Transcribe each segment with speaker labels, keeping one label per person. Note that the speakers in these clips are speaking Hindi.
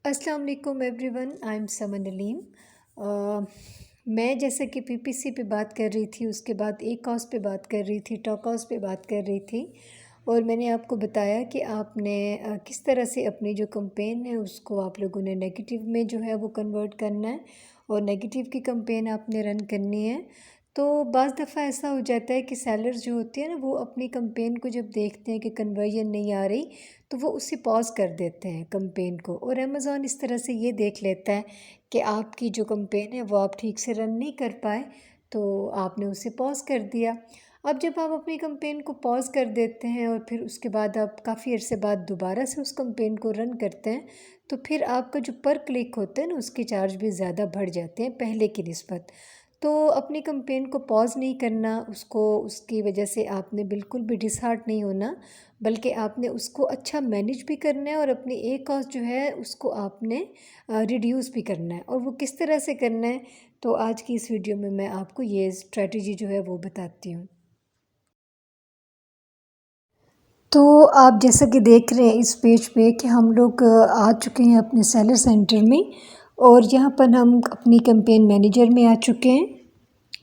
Speaker 1: अस्सलाम वालेकुम एवरीवन, आई एम समन अलीम। मैं जैसे कि पीपीसी पे बात कर रही थी, उसके बाद ACOS पे बात कर रही थी, TOCOS पे बात कर रही थी और मैंने आपको बताया कि आपने किस तरह से अपनी जो कंपेन है उसको आप लोगों ने नेगेटिव में जो है वो कन्वर्ट करना है और नेगेटिव की कंपेन आपने रन करनी है। तो बाज़ दफ़ा ऐसा हो जाता है कि सेलर्स जो होते हैं ना, वो अपनी कंपेन को जब देखते हैं कि कन्वर्जन नहीं आ रही तो वो उसे पॉज़ कर देते हैं कंपेन को, और अमेज़ॉन इस तरह से ये देख लेता है कि आपकी जो कंपेन है वो आप ठीक से रन नहीं कर पाए, तो आपने उसे पॉज़ कर दिया। अब जब आप अपनी कंपेन को पॉज़ कर देते हैं और फिर उसके बाद आप काफ़ी अर्से बाद दोबारा से उस कंपेन को रन करते हैं, तो फिर आपका जो पर क्लिक होता है ना, उसके चार्ज भी ज़्यादा बढ़ जाते हैं पहले की निस्बत। तो अपनी कंपेन को पॉज़ नहीं करना, उसको उसकी वजह से आपने बिल्कुल भी डिसहार्ट नहीं होना, बल्कि आपने उसको अच्छा मैनेज भी करना है और अपनी एक कॉस्ट जो है उसको आपने रिड्यूस भी करना है। और वो किस तरह से करना है, तो आज की इस वीडियो में मैं आपको ये स्ट्रेटजी जो है वो बताती हूँ। तो आप जैसा कि देख रहे हैं इस पेज पे कि हम लोग आ चुके हैं अपने सेलर सेंटर में, और यहाँ पर हम अपनी कैंपेन मैनेजर में आ चुके हैं।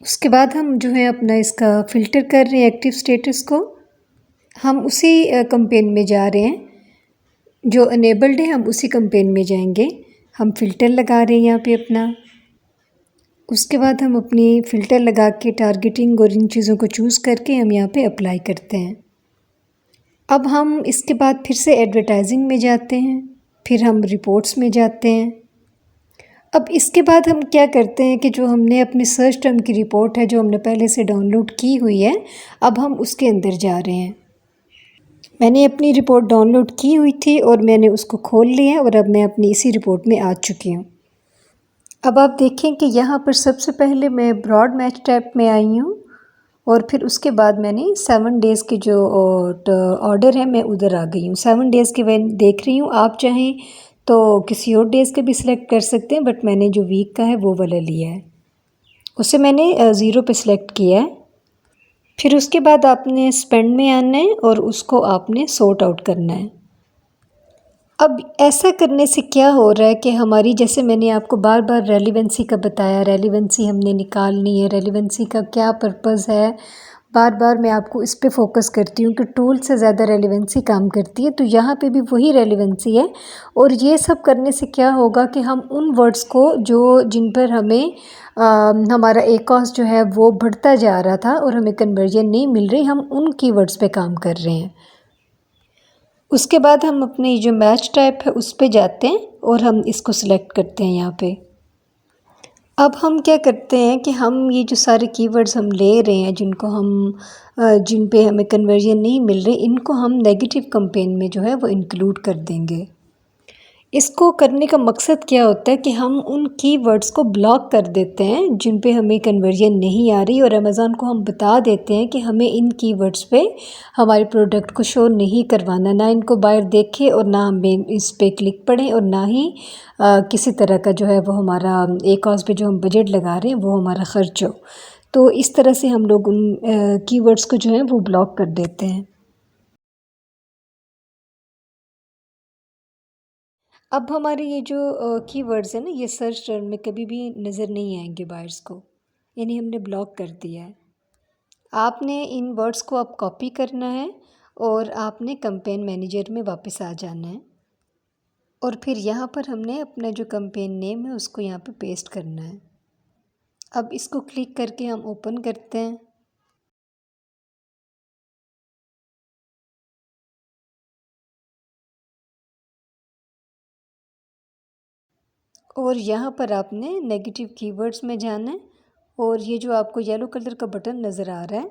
Speaker 1: उसके बाद हम जो है अपना इसका फ़िल्टर कर रहे हैं एक्टिव स्टेटस को। हम उसी कैंपेन में जा रहे हैं जो अनेबल्ड है, हम उसी कैंपेन में जाएंगे। हम फ़िल्टर लगा रहे हैं यहाँ पे अपना। उसके बाद हम अपनी फ़िल्टर लगा के टारगेटिंग और इन चीज़ों को चूज़ करके हम यहाँ पे अप्लाई करते हैं। अब हम इसके बाद फिर से एडवर्टाइजिंग में जाते हैं, फिर हम रिपोर्ट्स में जाते हैं। अब इसके बाद हम क्या करते हैं कि जो हमने अपनी सर्च टर्म की रिपोर्ट है जो हमने पहले से डाउनलोड की हुई है, अब हम उसके अंदर जा रहे हैं। मैंने अपनी रिपोर्ट डाउनलोड की हुई थी और मैंने उसको खोल लिया है और अब मैं अपनी इसी रिपोर्ट में आ चुकी हूँ। अब आप देखें कि यहाँ पर सबसे पहले मैं ब्रॉड मैच टैब में आई हूँ और फिर उसके बाद मैंने 7 डेज़ के जो ऑर्डर है मैं उधर आ गई हूँ। 7 डेज़ के मैं देख रही हूँ, आप चाहें तो किसी और डेज़ के भी सिलेक्ट कर सकते हैं, बट मैंने जो वीक का है वो वाला लिया है, उसे मैंने 0 पे सिलेक्ट किया है। फिर उसके बाद आपने स्पेंड में आना है और उसको आपने सॉर्ट आउट करना है। अब ऐसा करने से क्या हो रहा है कि हमारी, जैसे मैंने आपको बार बार रेलिवेंसी का बताया, रेलिवेंसी हमने निकालनी है, रेलिवेंसी का क्या पर्पज़ है, बार बार मैं आपको इस पे फोकस करती हूँ कि टूल से ज़्यादा रेलिवेंसी काम करती है। तो यहाँ पे भी वही रेलिवेंसी है, और ये सब करने से क्या होगा कि हम उन वर्ड्स को जो जिन पर हमें हमारा ACOS जो है वो बढ़ता जा रहा था और हमें कन्वर्जन नहीं मिल रही, हम उन कीवर्ड्स पे काम कर रहे हैं। उसके बाद हम अपनी जो मैच टाइप है उस पे जाते हैं और हम इसको सिलेक्ट करते हैं यहाँ पे। अब हम क्या करते हैं कि हम ये जो सारे कीवर्ड्स हम ले रहे हैं जिनको हम जिन पे हमें कन्वर्जन नहीं मिल रही, इनको हम नेगेटिव कैंपेन में जो है वो इंक्लूड कर देंगे। इसको करने का मकसद क्या होता है कि हम उन कीवर्ड्स को ब्लॉक कर देते हैं जिन पे हमें कन्वर्जन नहीं आ रही, और अमेज़ॉन को हम बता देते हैं कि हमें इन कीवर्ड्स पे हमारे प्रोडक्ट को शो नहीं करवाना, ना इनको बाहर देखे और ना हमें इस पे क्लिक पड़े और ना ही किसी तरह का जो है वो हमारा ACOS पे जो हम बजट लगा रहे हैं वो हमारा ख़र्च हो। तो इस तरह से हम लोग उन कीवर्ड्स को जो है वो ब्लॉक कर देते हैं। अब हमारे ये जो कीवर्ड्स हैं ना, ये सर्च टर्म में कभी भी नज़र नहीं आएंगे बायर्स को, यानी हमने ब्लॉक कर दिया है। आपने इन वर्ड्स को अब कॉपी करना है और आपने कैंपेन मैनेजर में वापस आ जाना है, और फिर यहाँ पर हमने अपना जो कैंपेन नेम है उसको यहाँ पे पेस्ट करना है। अब इसको क्लिक करके हम ओपन करते हैं। और यहाँ पर आपने नेगेटिव कीवर्ड्स में जाना है, और ये जो आपको येलो कलर का बटन नज़र आ रहा है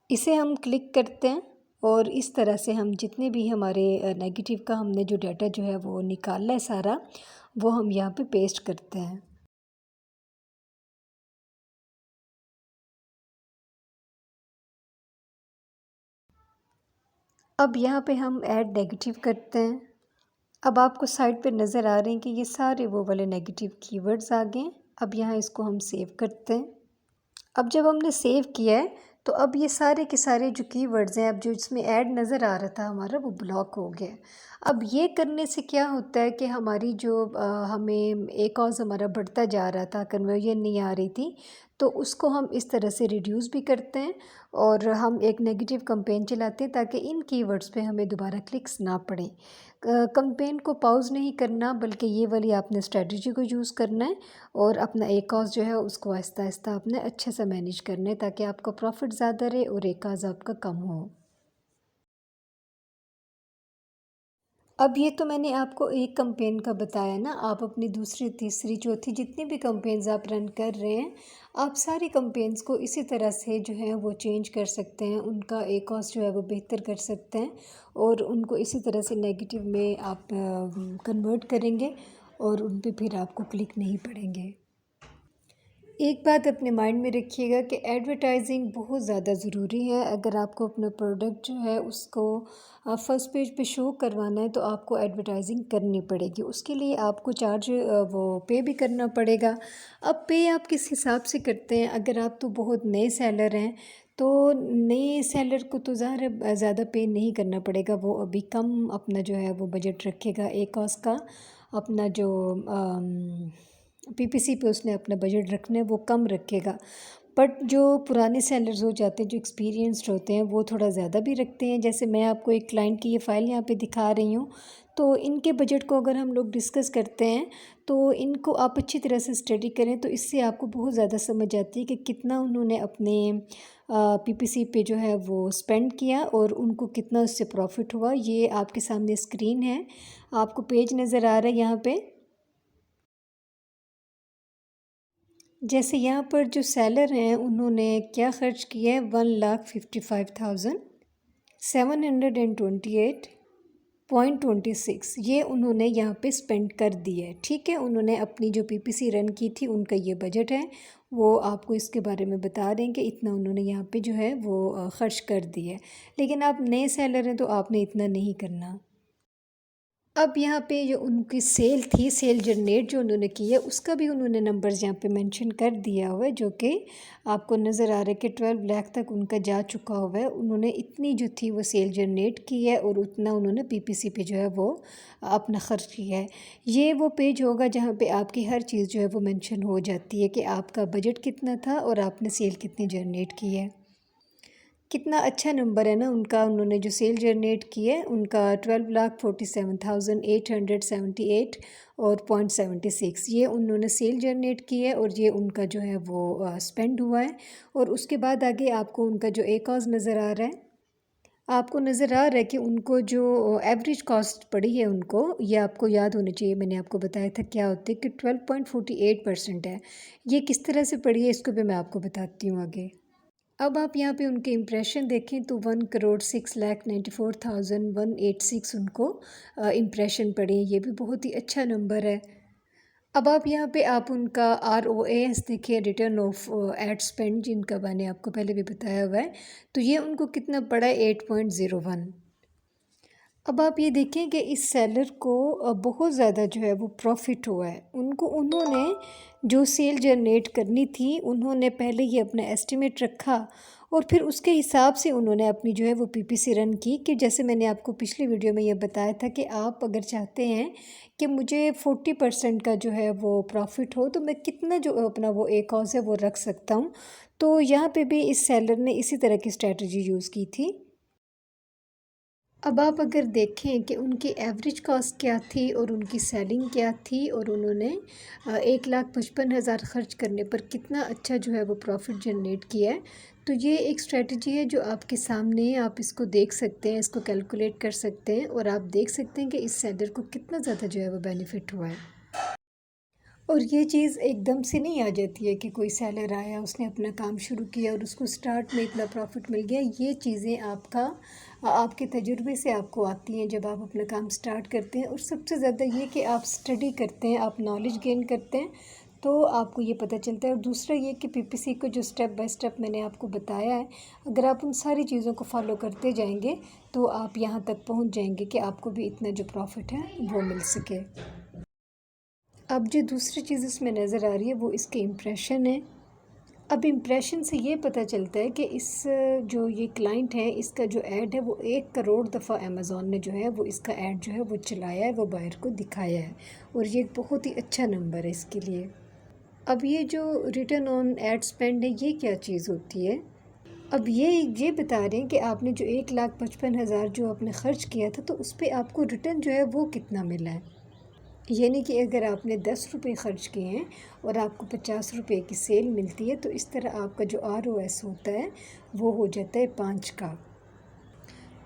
Speaker 1: इसे हम क्लिक करते हैं, और इस तरह से हम जितने भी हमारे नेगेटिव का हमने जो डाटा जो है वो निकाला है सारा, वो हम यहाँ पे पेस्ट करते हैं। अब यहाँ पे हम ऐड नेगेटिव करते हैं। अब आपको साइड पे नज़र आ रहे हैं कि ये सारे वो वाले नेगेटिव कीवर्ड्स आ गए हैं। अब यहाँ इसको हम सेव करते हैं। अब जब हमने सेव किया है तो अब ये सारे के सारे जो कीवर्ड्स हैं, अब जो इसमें ऐड नज़र आ रहा था हमारा, वो ब्लॉक हो गया। अब ये करने से क्या होता है कि हमारी जो हमें ACOS हमारा बढ़ता जा रहा था, कन्वर्जन नहीं आ रही थी, तो उसको हम इस तरह से रिड्यूस भी करते हैं और हम एक नेगेटिव कैंपेन चलाते हैं ताकि इन कीवर्ड्स पे हमें दोबारा क्लिक्स ना पड़े। कैंपेन को पॉज नहीं करना, बल्कि ये वाली आपने स्ट्रेटजी को यूज़ करना है और अपना ACOS जो है उसको आहिस्ता आहिस्ता आपने अच्छे से मैनेज करना है ताकि आपका प्रॉफिट ज़्यादा रहे और ACOS आपका कम हो। अब ये तो मैंने आपको एक कैंपेन का बताया ना, आप अपनी दूसरी, तीसरी, चौथी जितनी भी कैंपेन्स आप रन कर रहे हैं, आप सारी कैंपेन्स को इसी तरह से जो है वो चेंज कर सकते हैं, उनका ACOS जो है वो बेहतर कर सकते हैं और उनको इसी तरह से नेगेटिव में आप कन्वर्ट करेंगे और उन पे फिर आपको क्लिक नहीं पड़ेंगे। एक बात अपने माइंड में रखिएगा कि एडवर्टाइजिंग बहुत ज़्यादा ज़रूरी है। अगर आपको अपना प्रोडक्ट जो है उसको फर्स्ट पेज पे शो करवाना है तो आपको एडवर्टाइजिंग करनी पड़ेगी। उसके लिए आपको चार्ज वो पे भी करना पड़ेगा। अब पे आप किस हिसाब से करते हैं? अगर आप तो बहुत नए सेलर हैं तो नए सेलर को तो ज़्यादा पे नहीं करना पड़ेगा। वो अभी कम अपना जो है वो बजट रखेगा ACOS का, अपना जो PPC पे उसने अपना बजट रखना है वो कम रखेगा। बट जो पुराने सेलर्स हो जाते हैं, जो एक्सपीरियंस्ड होते हैं, वो थोड़ा ज़्यादा भी रखते हैं। जैसे मैं आपको एक क्लाइंट की ये फ़ाइल यहाँ पे दिखा रही हूँ, तो इनके बजट को अगर हम लोग डिस्कस करते हैं तो इनको आप अच्छी तरह से स्टडी करें तो इससे आपको बहुत ज़्यादा समझ आती है कि कितना उन्होंने अपने PPC पे जो है वो स्पेंड किया और उनको कितना उससे प्रॉफिट हुआ। ये आपके सामने स्क्रीन है, आपको पेज नज़र आ रहा है यहाँ पे। जैसे यहाँ पर जो सेलर हैं उन्होंने क्या ख़र्च किया है, 1,55,728.26 ये उन्होंने यहाँ पे स्पेंड कर दिया है। ठीक है, उन्होंने अपनी जो PPC रन की थी उनका ये बजट है, वो आपको इसके बारे में बता दें कि इतना उन्होंने यहाँ पे जो है वो ख़र्च कर दिया है। लेकिन आप नए सेलर हैं तो आपने इतना नहीं करना। अब यहाँ पे जो उनकी सेल थी, सेल जनरेट जो उन्होंने की है उसका भी उन्होंने नंबर्स यहाँ पे मेंशन कर दिया हुआ है, जो कि आपको नज़र आ रहा है कि 12 लाख तक उनका जा चुका हुआ है। उन्होंने इतनी जो थी वो सेल जनरेट की है और उतना उन्होंने PPC पे जो है वो अपना ख़र्च किया है। ये वो पेज होगा जहाँ पे आपकी हर चीज़ जो है वो मेंशन हो जाती है कि आपका बजट कितना था और आपने सेल कितनी जनरेट की है। कितना अच्छा नंबर है ना उनका, उन्होंने जो सेल जनरेट की है उनका 12,47,878 और 0.76 ये उन्होंने सेल जनरेट की है और ये उनका जो है वो स्पेंड हुआ है। और उसके बाद आगे आपको उनका जो ACOS नज़र आ रहा है, आपको नज़र आ रहा है कि उनको जो एवरेज कॉस्ट पड़ी है उनको, ये आपको याद होनी चाहिए, मैंने आपको बताया था क्या होता है कि 12.48% है। ये किस तरह से पड़ी है इसको भी मैं आपको बताती हूँ आगे। अब आप यहाँ पे उनके इम्प्रेशन देखें तो 1,06,94,186 उनको इम्प्रेशन पड़े, ये भी बहुत ही अच्छा नंबर है। अब आप यहाँ पे आप उनका ROAS देखिए, रिटर्न ऑफ एड स्पेंड, जिनका मैंने आपको पहले भी बताया हुआ है, तो ये उनको कितना पड़ा है, 8.01। अब आप ये देखें कि इस सेलर को बहुत ज़्यादा जो है वो प्रॉफिट हुआ है। उन्होंने जो सेल जनरेट करनी थी उन्होंने पहले ही अपना एस्टिमेट रखा और फिर उसके हिसाब से उन्होंने अपनी जो है वो PPC रन की। कि जैसे मैंने आपको पिछली वीडियो में ये बताया था कि आप अगर चाहते हैं कि मुझे 40% का जो है वो प्रॉफिट हो तो मैं कितना जो अपना वो ACOS है वो रख सकता हूँ। तो यहाँ पे भी इस सेलर ने इसी तरह की स्ट्रेटजी यूज़ की थी। अब आप अगर देखें कि उनकी एवरेज कॉस्ट क्या थी और उनकी सेलिंग क्या थी और उन्होंने 1,55,000 ख़र्च करने पर कितना अच्छा जो है वो प्रॉफिट जनरेट किया है, तो ये एक स्ट्रेटजी है जो आपके सामने है, आप इसको देख सकते हैं, इसको कैलकुलेट कर सकते हैं और आप देख सकते हैं कि इस सेलर को कितना ज़्यादा जो है वो बेनिफिट हुआ है। और ये चीज़ एकदम से नहीं आ जाती है कि कोई सेलर आया, उसने अपना काम शुरू किया और उसको स्टार्ट में इतना प्रॉफिट मिल गया। ये चीज़ें आपके तजुर्बे से आपको आती हैं जब आप अपना काम स्टार्ट करते हैं। और सबसे ज़्यादा ये कि आप स्टडी करते हैं, आप नॉलेज गेन करते हैं, तो आपको ये पता चलता है। और दूसरा ये कि PPC को जो स्टेप बाय स्टेप मैंने आपको बताया है, अगर आप उन सारी चीज़ों को फॉलो करते जाएंगे तो आप यहाँ तक पहुँच जाएंगे कि आपको भी इतना जो प्रॉफिट है वो मिल सके। अब जो दूसरी चीज़ इसमें नज़र आ रही है वो इसके इम्प्रेशन है। अब इम्प्रेशन से ये पता चलता है कि इस जो ये क्लाइंट है इसका जो ऐड है वो 1 करोड़ दफ़ा अमेज़ॉन ने जो है वो इसका ऐड जो है वो चलाया है, वो बायर को दिखाया है और ये एक बहुत ही अच्छा नंबर है इसके लिए। अब ये जो रिटर्न ऑन एड स्पेंड है ये क्या चीज़ होती है? अब ये बता रहे हैं कि आपने जो 1,55,000 जो आपने ख़र्च किया था तो उस पे आपको रिटर्न जो है वो कितना मिला है। यानी कि अगर आपने 10 रुपये ख़र्च किए हैं और आपको 50 रुपये की सेल मिलती है तो इस तरह आपका जो ROS होता है वो हो जाता है 5 का।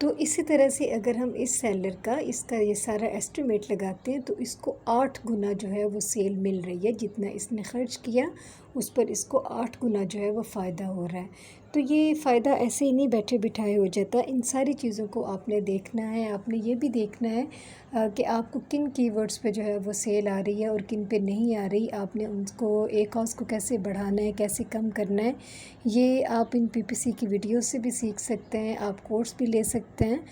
Speaker 1: तो इसी तरह से अगर हम इस सेलर का इसका ये सारा एस्टिमेट लगाते हैं तो इसको 8 गुना जो है वो सेल मिल रही है, जितना इसने ख़र्च किया उस पर इसको 8 गुना जो है वो फ़ायदा हो रहा है। तो ये फ़ायदा ऐसे ही नहीं बैठे बिठाए हो जाता, इन सारी चीज़ों को आपने देखना है। आपने ये भी देखना है कि आपको किन कीवर्ड्स पे जो है वो सेल आ रही है और किन पे नहीं आ रही। आपने उनको ACOS को कैसे बढ़ाना है, कैसे कम करना है, ये आप इन PPC की वीडियो से भी सीख सकते हैं, आप कोर्स भी ले सकते हैं।